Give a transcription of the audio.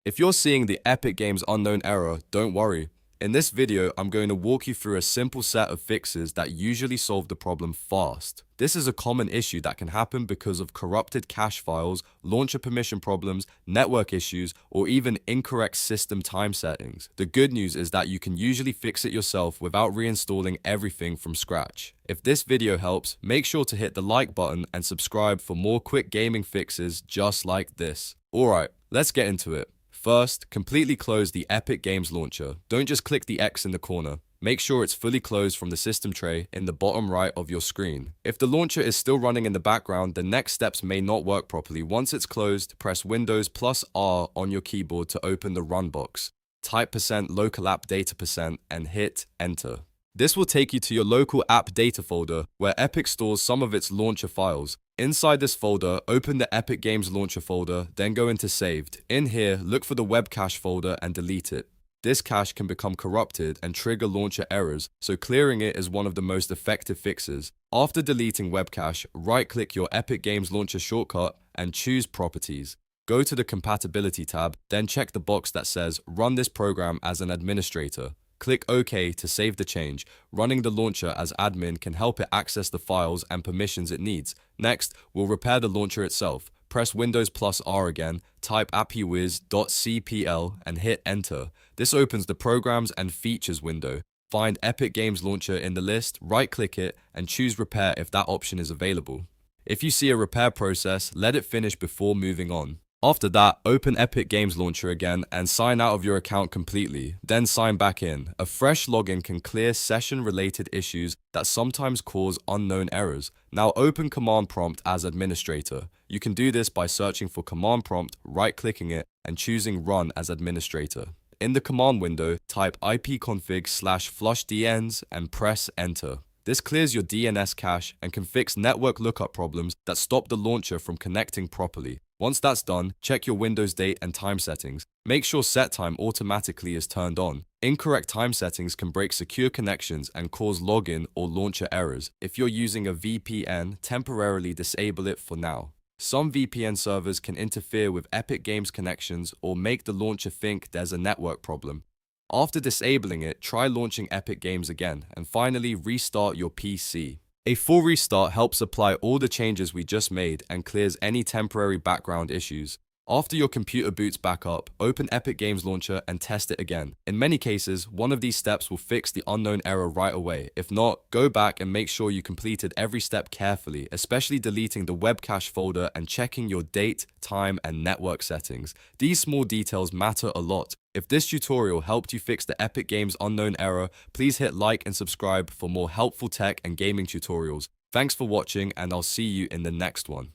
If you're seeing the Epic Games unknown error, don't worry. In this video, I'm going to walk you through a simple set of fixes that usually solve the problem fast. This is a common issue that can happen because of corrupted cache files, launcher permission problems, network issues, or even incorrect system time settings. The good news is that you can usually fix it yourself without reinstalling everything from scratch. If this video helps, make sure to hit the like button and subscribe for more quick gaming fixes just like this. Alright, let's get into it. First, completely close the Epic Games launcher. Don't just click the X in the corner. Make sure it's fully closed from the system tray in the bottom right of your screen. If the launcher is still running in the background, the next steps may not work properly. Once it's closed, press Windows plus R on your keyboard to open the run box. Type %local app data% and hit enter. This will take you to your local app data folder where Epic stores some of its launcher files. Inside this folder, open the Epic Games launcher folder, then go into saved. In here, look for the Webcache folder and delete it. This cache can become corrupted and trigger launcher errors, so clearing it is one of the most effective fixes. After deleting Webcache, right-click your Epic Games launcher shortcut and choose Properties. Go to the Compatibility tab, then check the box that says Run this program as an administrator. Click OK to save the change. Running the launcher as admin can help it access the files and permissions it needs. Next, we'll repair the launcher itself. Press Windows plus R again, type appywiz.cpl and hit enter. This opens the Programs and Features window. Find Epic Games Launcher in the list, right-click it, and choose Repair if that option is available. If you see a repair process, let it finish before moving on. After that, open Epic Games Launcher again and sign out of your account completely, then sign back in. A fresh login can clear session-related issues that sometimes cause unknown errors. Now open Command Prompt as administrator. You can do this by searching for Command Prompt, right-clicking it, and choosing Run as administrator. In the command window, type ipconfig/flushdns and press enter. This clears your DNS cache and can fix network lookup problems that stop the launcher from connecting properly. Once that's done, check your Windows date and time settings. Make sure set time automatically is turned on. Incorrect time settings can break secure connections and cause login or launcher errors. If you're using a VPN, temporarily disable it for now. Some VPN servers can interfere with Epic Games connections or make the launcher think there's a network problem. After disabling it, try launching Epic Games again, and finally restart your PC. A full restart helps apply all the changes we just made and clears any temporary background issues. After your computer boots back up, open Epic Games Launcher and test it again. In many cases, one of these steps will fix the unknown error right away. If not, go back and make sure you completed every step carefully, especially deleting the Webcache folder and checking your date, time, and network settings. These small details matter a lot. If this tutorial helped you fix the Epic Games unknown error, please hit like and subscribe for more helpful tech and gaming tutorials. Thanks for watching, and I'll see you in the next one.